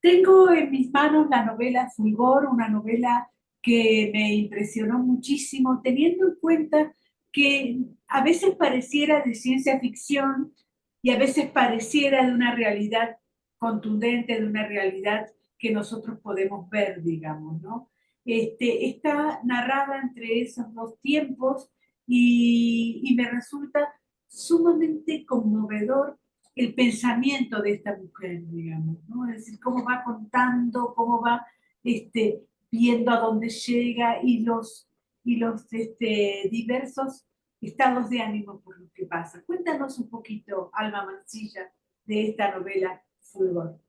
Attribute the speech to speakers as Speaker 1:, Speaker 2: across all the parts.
Speaker 1: Tengo en mis manos la novela Fulgor, una novela que me impresionó muchísimo, teniendo en cuenta que a veces pareciera de ciencia ficción y a veces pareciera de una realidad contundente, de una realidad que nosotros podemos ver, digamos, ¿no? Está narrada entre esos dos tiempos y me resulta sumamente conmovedor el pensamiento de esta mujer, digamos, ¿no? Es decir, cómo va contando, cómo va viendo a dónde llega y los diversos estados de ánimo por los que pasa. Cuéntanos un poquito, Alma Mancilla, de esta novela Fulgor.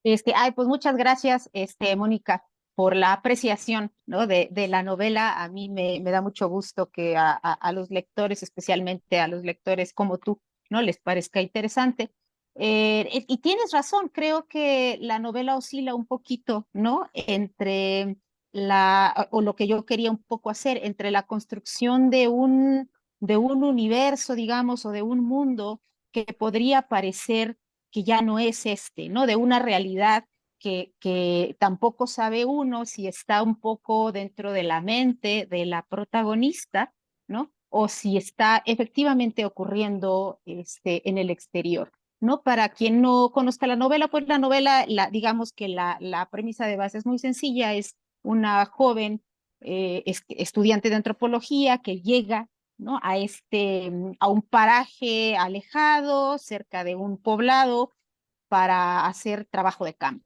Speaker 2: Pues muchas gracias, Mónica, por la apreciación, ¿no? de la novela. A mí me da mucho gusto que a los lectores, especialmente a los lectores como tú, ¿no? Les parezca interesante. Y tienes razón, creo que la novela oscila un poquito, ¿no? Entre o lo que yo quería un poco hacer, entre la construcción de un universo, digamos, o de un mundo que podría parecer que ya no es ¿no? De una realidad que tampoco sabe uno si está un poco dentro de la mente de la protagonista, ¿no? O si está efectivamente ocurriendo en el exterior, ¿no? Para quien no conozca la novela, pues la novela, digamos que la premisa de base es muy sencilla, es una joven estudiante de antropología que llega, ¿no? A un paraje alejado, cerca de un poblado, para hacer trabajo de campo.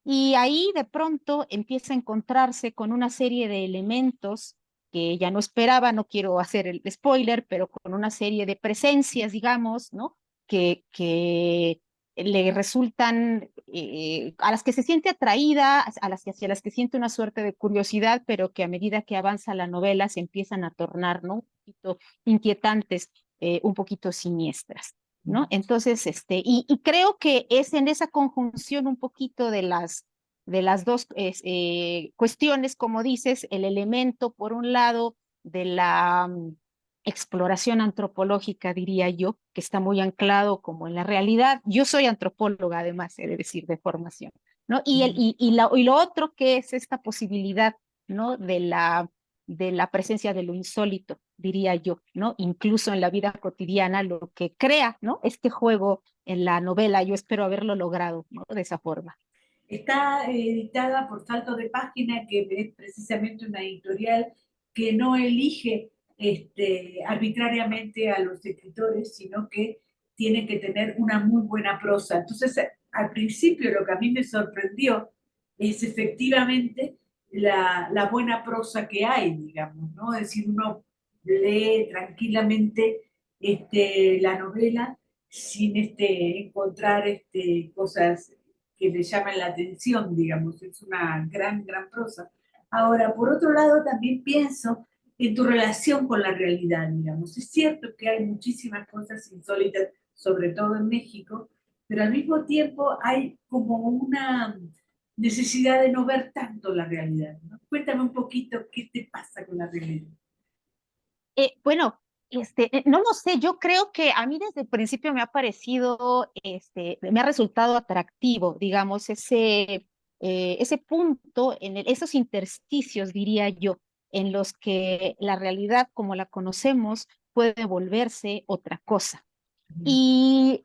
Speaker 2: Y ahí de pronto empieza a encontrarse con una serie de elementos que ella no esperaba, no quiero hacer el spoiler, pero con una serie de presencias, digamos, ¿no? Que le resultan, a las que se siente atraída, hacia las que siente una suerte de curiosidad, pero que a medida que avanza la novela se empiezan a tornar, ¿no? Un poquito inquietantes, un poquito siniestras. ¿No? Entonces, y creo que es en esa conjunción un poquito de las dos cuestiones, como dices, el elemento, por un lado, de la exploración antropológica, diría yo, que está muy anclado como en la realidad. Yo soy antropóloga, además, he de decir, de formación, ¿no? Y lo otro que es esta posibilidad, ¿no? De la presencia de lo insólito, diría yo, ¿no? Incluso en la vida cotidiana, lo que crea, ¿no? Este juego en la novela, yo espero haberlo logrado, ¿no? De esa forma.
Speaker 1: Está editada por Salto de Página, que es precisamente una editorial que no elige arbitrariamente a los escritores, sino que tiene que tener una muy buena prosa. Entonces, al principio lo que a mí me sorprendió es efectivamente la buena prosa que hay, digamos, ¿no? Es decir, uno lee tranquilamente la novela sin encontrar cosas que le llaman la atención, digamos, es una gran, gran prosa. Ahora, por otro lado, también pienso en tu relación con la realidad, digamos. Es cierto que hay muchísimas cosas insólitas, sobre todo en México, pero al mismo tiempo hay como una necesidad de no ver tanto la realidad, ¿no? Cuéntame un poquito qué te pasa con la realidad.
Speaker 2: Bueno, no lo sé, yo creo que a mí desde el principio me ha parecido, me ha resultado atractivo, digamos, ese punto, esos intersticios, diría yo, en los que la realidad como la conocemos puede volverse otra cosa. Y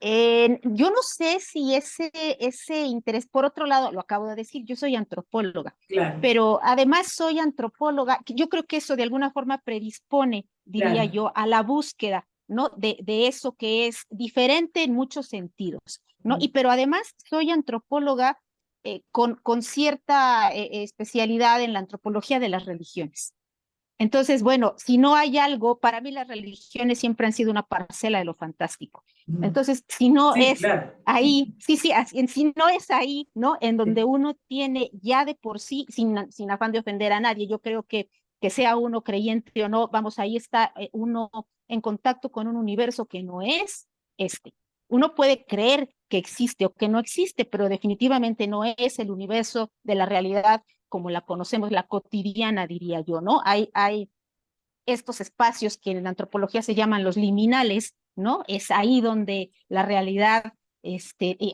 Speaker 2: yo no sé si ese interés, por otro lado, lo acabo de decir, yo soy antropóloga,
Speaker 1: Claro,
Speaker 2: pero además soy antropóloga, que yo creo que eso de alguna forma predispone, diría
Speaker 1: claro.
Speaker 2: yo, a la búsqueda, ¿no? De eso que es diferente en muchos sentidos, ¿no? Pero además soy antropóloga con cierta especialidad en la antropología de las religiones. Entonces, bueno, si no hay algo, para mí las religiones siempre han sido una parcela de lo fantástico. Entonces, si no
Speaker 1: Sí,
Speaker 2: es
Speaker 1: claro.
Speaker 2: ahí, sí, sí, si no es ahí, ¿no? En donde uno tiene ya de por sí, sin afán de ofender a nadie, yo creo que sea uno creyente o no, vamos, ahí está uno en contacto con un universo que no es este. Uno puede creer que existe o que no existe, pero definitivamente no es el universo de la realidad como la conocemos, la cotidiana, diría yo, ¿no? Hay estos espacios que en la antropología se llaman los liminales, ¿no? Es ahí donde la realidad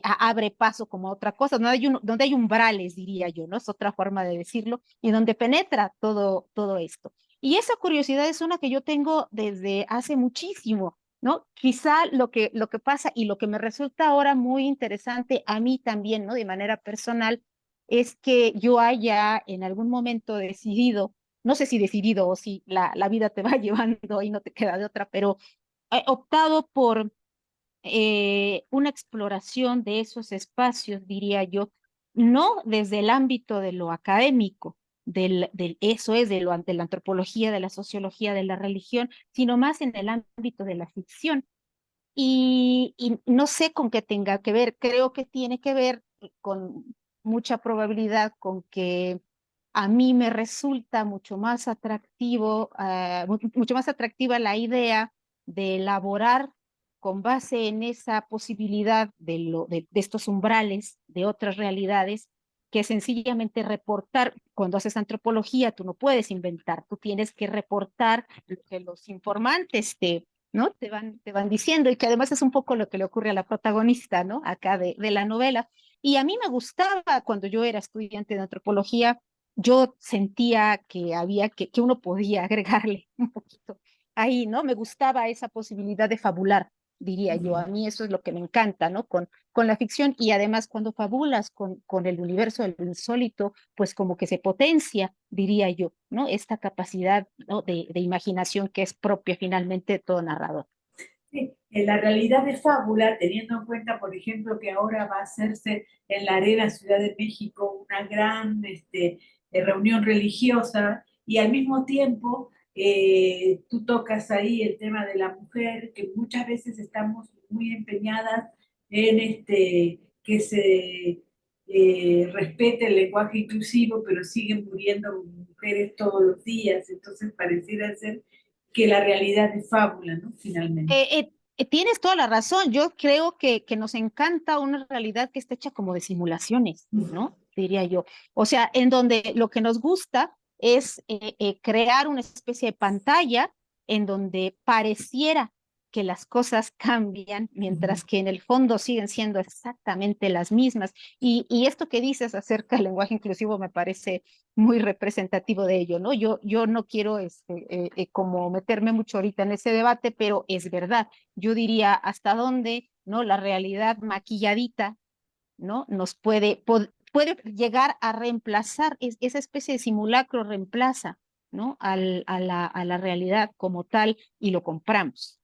Speaker 2: abre paso como a otra cosa, donde hay umbrales, diría yo, ¿no? Es otra forma de decirlo, y donde penetra todo esto. Y esa curiosidad es una que yo tengo desde hace muchísimo, ¿no? Quizá lo que pasa y lo que me resulta ahora muy interesante a mí también, ¿no? De manera personal, es que yo haya en algún momento decidido, no sé si decidido o si la vida te va llevando y no te queda de otra, pero he optado por una exploración de esos espacios, diría yo, no desde el ámbito de lo académico, eso es, de la antropología, de la sociología, de la religión, sino más en el ámbito de la ficción. Y no sé con qué tenga que ver, creo que tiene que ver con mucha probabilidad con que a mí me resulta mucho más atractivo, mucho más atractiva la idea de elaborar con base en esa posibilidad de estos umbrales, de otras realidades, que sencillamente reportar. Cuando haces antropología, tú no puedes inventar, tú tienes que reportar lo que los informantes ¿no? Te van diciendo, y que además es un poco lo que le ocurre a la protagonista, ¿no? Acá de la novela. Y a mí me gustaba cuando yo era estudiante de antropología, yo sentía que había que uno podía agregarle un poquito ahí, ¿no? Me gustaba esa posibilidad de fabular, diría yo. A mí eso es lo que me encanta, ¿no? Con la ficción, y además cuando fabulas con el universo del insólito, pues como que se potencia, diría yo, ¿no? Esta capacidad, ¿no? de imaginación que es propia finalmente de todo narrador.
Speaker 1: Sí, en la realidad de fábula, teniendo en cuenta, por ejemplo, que ahora va a hacerse en la Arena Ciudad de México una gran reunión religiosa y al mismo tiempo tú tocas ahí el tema de la mujer, que muchas veces estamos muy empeñadas en que se respete el lenguaje inclusivo, pero siguen muriendo mujeres todos los días, entonces pareciera ser que la realidad es fábula, ¿no? Finalmente.
Speaker 2: Tienes toda la razón. Yo creo que nos encanta una realidad que está hecha como de simulaciones, ¿no? Diría yo. O sea, en donde lo que nos gusta es crear una especie de pantalla en donde pareciera que las cosas cambian, mientras que en el fondo siguen siendo exactamente las mismas. Y esto que dices acerca del lenguaje inclusivo me parece muy representativo de ello, ¿no? Yo no quiero como meterme mucho ahorita en ese debate, pero es verdad. Yo diría hasta dónde, ¿no? La realidad maquilladita, ¿no? Puede llegar a reemplazar, esa especie de simulacro reemplaza, ¿no? A la realidad como tal y lo compramos.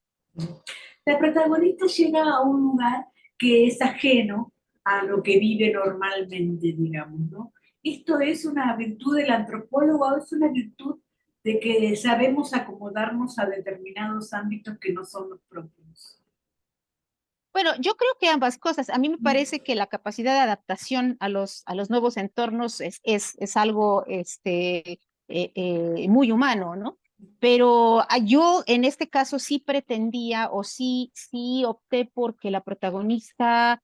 Speaker 1: La protagonista llega a un lugar que es ajeno a lo que vive normalmente, digamos, ¿no? ¿Esto es una virtud del antropólogo o es una virtud de que sabemos acomodarnos a determinados ámbitos que no son los propios?
Speaker 2: Bueno, yo creo que ambas cosas. A mí me parece que la capacidad de adaptación a los nuevos entornos es algo muy humano, ¿no? Pero yo en este caso sí pretendía o sí opté porque la protagonista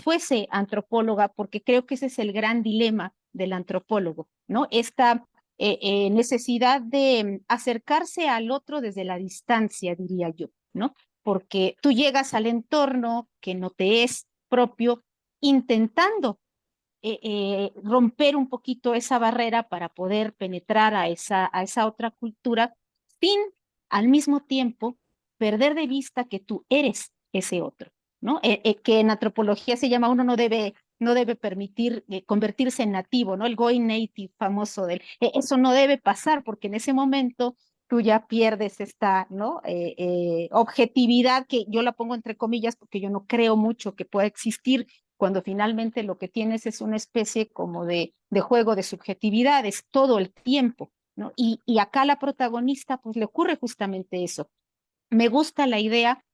Speaker 2: fuese antropóloga, porque creo que ese es el gran dilema del antropólogo, ¿no? Esta necesidad de acercarse al otro desde la distancia, diría yo, ¿no? Porque tú llegas al entorno que no te es propio, intentando romper un poquito esa barrera para poder penetrar a esa otra cultura sin al mismo tiempo perder de vista que tú eres ese otro, ¿no? Que en antropología se llama uno no debe permitir convertirse en nativo, ¿no? El going native famoso eso no debe pasar porque en ese momento tú ya pierdes esta, ¿no? Objetividad que yo la pongo entre comillas porque yo no creo mucho que pueda existir cuando finalmente lo que tienes es una especie como de juego de subjetividades todo el tiempo, ¿no? Y acá a la protagonista pues le ocurre justamente eso. Me gusta la idea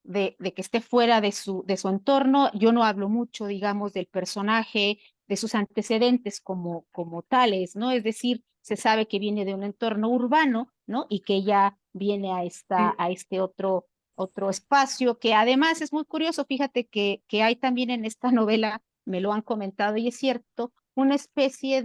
Speaker 2: de que esté fuera de su entorno. Yo no hablo mucho, digamos, del personaje, de sus antecedentes como tales, ¿no? Es decir, se sabe que viene de un entorno urbano, ¿no? Y que ella viene a este otro espacio, que además es muy curioso, fíjate que hay también en esta novela, me lo han comentado y es cierto, una especie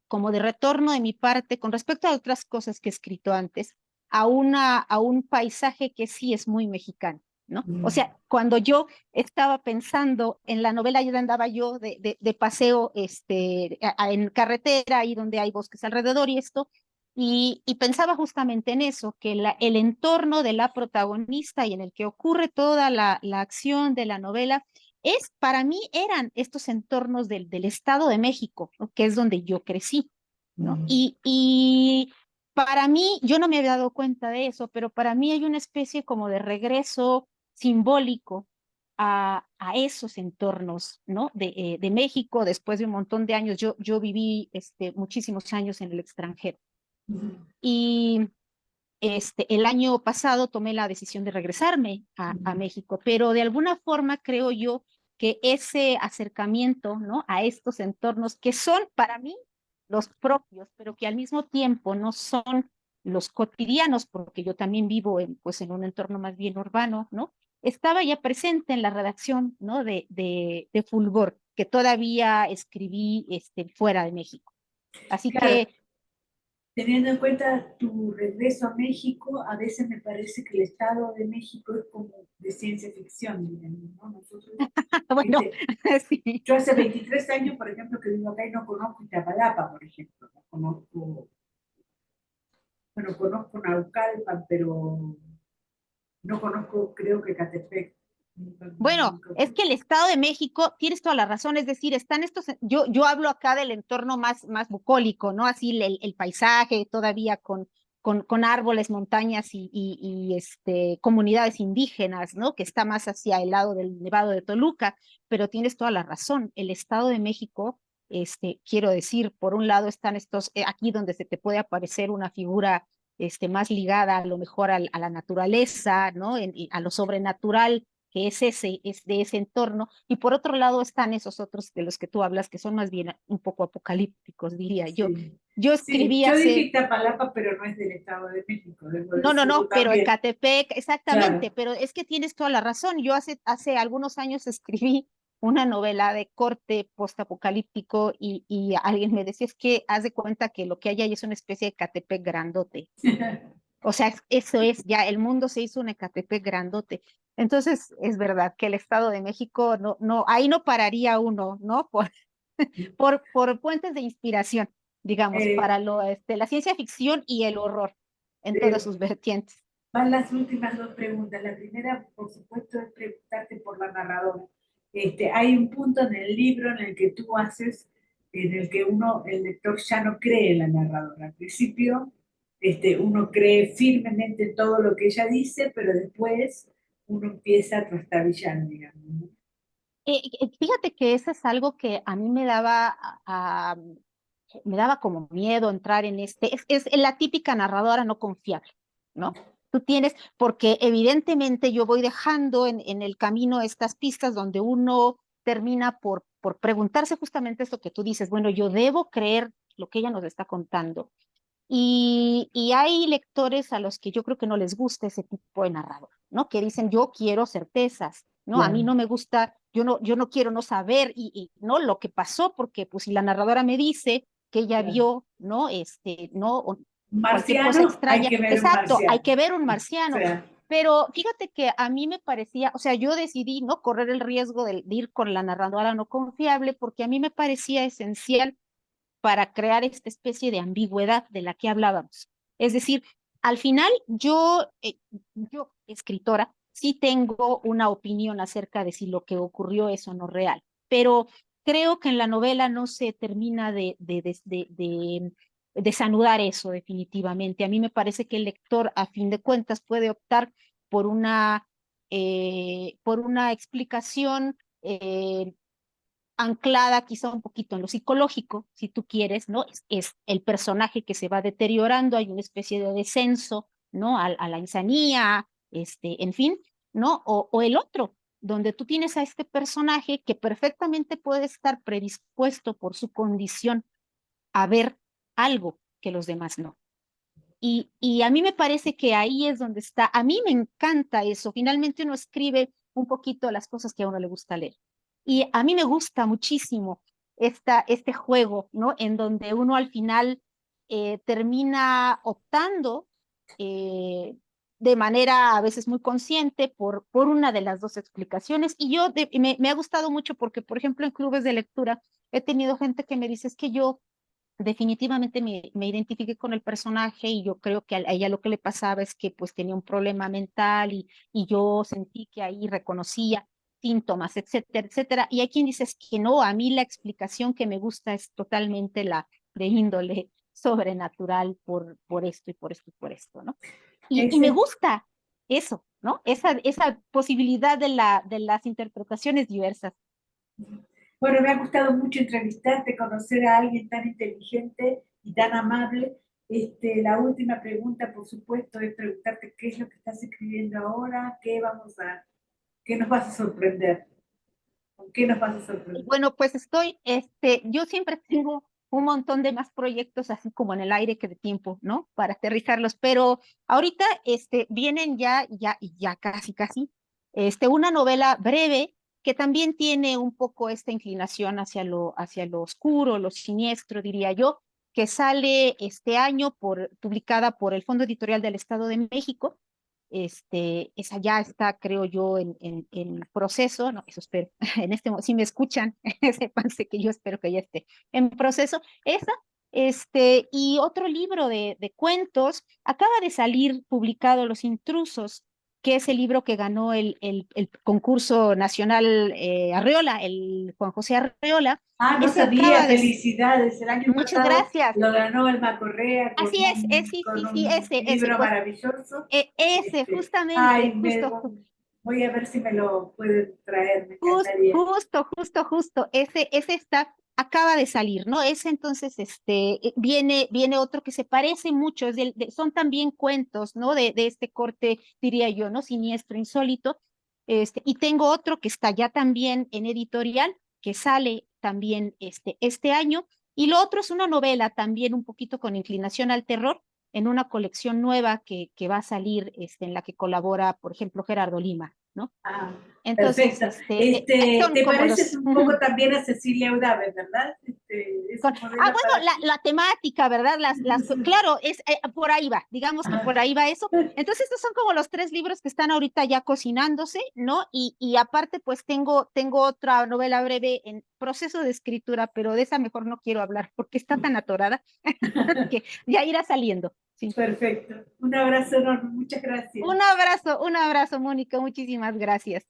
Speaker 2: como de retorno de mi parte con respecto a otras cosas que he escrito antes, a un paisaje que sí es muy mexicano, ¿no? O sea, cuando yo estaba pensando en la novela, ya andaba yo de paseo en carretera, ahí donde hay bosques alrededor y esto, y pensaba justamente en eso, que el entorno de la protagonista y en el que ocurre toda la acción de la novela, para mí eran estos entornos del Estado de México, ¿no? Que es donde yo crecí, ¿no? Y para mí, yo no me había dado cuenta de eso, pero para mí hay una especie como de regreso simbólico a esos entornos, ¿no? De México, después de un montón de años, yo viví muchísimos años en el extranjero. Y el año pasado tomé la decisión de regresarme a México, pero de alguna forma creo yo que ese acercamiento, ¿no? A estos entornos que son para mí los propios, pero que al mismo tiempo no son los cotidianos, porque yo también vivo pues en un entorno más bien urbano, ¿no? Estaba ya presente en la redacción, ¿no? De Fulgor, que todavía escribí fuera de México. Así
Speaker 1: Claro,
Speaker 2: que
Speaker 1: teniendo en cuenta tu regreso a México, a veces me parece que el Estado de México es como de ciencia ficción, digamos, ¿no? Nosotros,
Speaker 2: bueno,
Speaker 1: este,
Speaker 2: sí.
Speaker 1: yo hace 23 años, por ejemplo, que vivo acá y no conozco Iztapalapa, por ejemplo, no conozco, bueno, conozco Naucalpan, pero no conozco, creo que Catepec. Nunca-
Speaker 2: Bueno,
Speaker 1: nunca
Speaker 2: es
Speaker 1: fui.
Speaker 2: que el Estado de México, tienes toda la razón, es decir, están yo hablo acá del entorno más bucólico, ¿no? Así el paisaje todavía con árboles, montañas y comunidades indígenas, ¿no? Que está más hacia el lado del Nevado de Toluca, pero tienes toda la razón, el Estado de México, quiero decir, por un lado están aquí donde se te puede aparecer una figura más ligada a lo mejor a la naturaleza, ¿no? A lo sobrenatural que es de ese entorno, y por otro lado están esos otros de los que tú hablas, que son más bien un poco apocalípticos, diría yo.
Speaker 1: Sí.
Speaker 2: Yo
Speaker 1: Sí,
Speaker 2: escribí
Speaker 1: yo dije
Speaker 2: hace,
Speaker 1: Iztapalapa, pero no es del Estado de México, debo decirlo
Speaker 2: no, pero
Speaker 1: también.
Speaker 2: Ecatepec, exactamente,
Speaker 1: Claro.
Speaker 2: pero es que tienes toda la razón. Yo hace algunos años escribí una novela de corte postapocalíptico y alguien me decía, es que haz de cuenta que lo que hay ahí es una especie de Ecatepec grandote. O sea, eso es, ya el mundo se hizo un Ecatepec grandote. Entonces, es verdad que el Estado de México, ahí no pararía uno, ¿no? Por puentes de inspiración, digamos,
Speaker 1: Eh,
Speaker 2: para la ciencia ficción y el horror en todas
Speaker 1: eh,
Speaker 2: sus vertientes.
Speaker 1: Van las últimas dos preguntas. La primera, por supuesto, es preguntarte por la narradora. Hay un punto en el libro en el que tú haces, en el que el lector ya no cree en la narradora. Al principio, uno cree firmemente en todo lo que ella dice, pero después uno empieza a trastabillar, digamos, ¿no?
Speaker 2: Fíjate que eso es algo que a mí me daba como miedo entrar en es la típica narradora no confiable, ¿no? Tú tienes, porque evidentemente yo voy dejando en el camino estas pistas donde uno termina por preguntarse justamente esto que tú dices, bueno, yo debo creer lo que ella nos está contando. Y hay lectores a los que yo creo que no les gusta ese tipo de narrador, ¿no? Que dicen, yo quiero certezas, ¿no? A mí
Speaker 1: Claro,
Speaker 2: no me gusta, yo no quiero no saber no lo que pasó, porque pues si la narradora me dice que ella
Speaker 1: claro.
Speaker 2: vio, ¿no? No, o
Speaker 1: Un
Speaker 2: cualquier cosa
Speaker 1: marciano, hay
Speaker 2: extraña,
Speaker 1: que ver un
Speaker 2: exacto, hay
Speaker 1: marciano.
Speaker 2: que ver un
Speaker 1: O
Speaker 2: marciano.
Speaker 1: sea,
Speaker 2: Pero fíjate que a mí me parecía, o sea, yo decidí no correr el riesgo de ir con la narradora no confiable porque a mí me parecía esencial para crear esta especie de ambigüedad de la que hablábamos. Es decir, al final yo escritora, sí tengo una opinión acerca de si lo que ocurrió es o no real, pero creo que en la novela no se termina de desanudar eso definitivamente. A mí me parece que el lector, a fin de cuentas, puede optar por por una explicación anclada quizá un poquito en lo psicológico, si tú quieres, ¿no? Es el personaje que se va deteriorando, hay una especie de descenso, ¿no? A la insanía, en fin, ¿no? O el otro, donde tú tienes a este personaje que perfectamente puede estar predispuesto por su condición a ver algo que los demás no. Y a mí me parece que ahí es donde está, a mí me encanta eso, finalmente uno escribe un poquito las cosas que a uno le gusta leer. Y a mí me gusta muchísimo este juego, ¿no? En donde uno al final termina optando, eh, de manera a veces muy consciente por una de las dos explicaciones. Y yo me ha gustado mucho porque, por ejemplo, en clubes de lectura he tenido gente que me dice, es que yo definitivamente me identifiqué con el personaje y yo creo que a ella lo que le pasaba es que pues tenía un problema mental y yo sentí que ahí reconocía síntomas, etcétera, etcétera. Y hay quien dice es que no, a mí la explicación que me gusta es totalmente la de índole sobrenatural por esto y por esto y por esto, ¿no? Y me
Speaker 1: Ese,
Speaker 2: gusta eso, ¿no? Esa posibilidad de las interpretaciones diversas.
Speaker 1: bueno, me ha gustado mucho entrevistarte, conocer a alguien tan inteligente y tan amable. La última pregunta, por supuesto, es preguntarte qué es lo que estás escribiendo ahora, qué nos vas a sorprender, con qué nos vas a sorprender.
Speaker 2: Bueno, pues yo siempre tengo un montón de más proyectos así como en el aire que de tiempo, ¿no? Para aterrizarlos, pero ahorita, vienen ya casi, una novela breve que también tiene un poco esta inclinación hacia lo oscuro, lo siniestro, diría yo, que sale este año publicada por el Fondo Editorial del Estado de México. Esa ya está, creo yo, en proceso, no, eso espero, si me escuchan, sépanse que yo espero que ya esté en proceso. Esa, y otro libro de cuentos, acaba de salir publicado Los Intrusos, que es el libro que ganó el concurso nacional Arreola, el Juan José Arreola.
Speaker 1: Ah, no
Speaker 2: Ese
Speaker 1: sabía,
Speaker 2: acaba de,
Speaker 1: felicidades. El año
Speaker 2: muchas
Speaker 1: pasado
Speaker 2: gracias.
Speaker 1: lo ganó Alma Correa
Speaker 2: Así es, sí,
Speaker 1: con
Speaker 2: sí, sí,
Speaker 1: un
Speaker 2: ese,
Speaker 1: libro
Speaker 2: pues
Speaker 1: maravilloso.
Speaker 2: justamente,
Speaker 1: Voy a ver si me lo pueden traer, me encantaría.
Speaker 2: Justo, ese acaba de salir, ¿no? Ese entonces, viene otro que se parece mucho, son también cuentos, ¿no? De este corte, diría yo, ¿no? Siniestro, insólito. Y tengo otro que está ya también en editorial, que sale también este año, y lo otro es una novela también un poquito con inclinación al terror, en una colección nueva que va a salir, en la que colabora, por ejemplo, Gerardo Lima, ¿no?
Speaker 1: Ah,
Speaker 2: Entonces,
Speaker 1: perfecto.
Speaker 2: son
Speaker 1: Te
Speaker 2: como
Speaker 1: pareces
Speaker 2: los...
Speaker 1: un poco también a Cecilia Eudave, ¿verdad? Es un modelo
Speaker 2: bueno,
Speaker 1: para ti.
Speaker 2: la temática, ¿verdad? Claro, por ahí va, digamos que por
Speaker 1: Ah,
Speaker 2: ahí va eso. Entonces, estos son como los tres libros que están ahorita ya cocinándose, ¿no? Y aparte, pues tengo otra novela breve en proceso de escritura, pero de esa mejor no quiero hablar porque está tan atorada que ya irá saliendo. Sí.
Speaker 1: perfecto. Un abrazo enorme, muchas gracias.
Speaker 2: Un abrazo, Mónica, muchísimas gracias.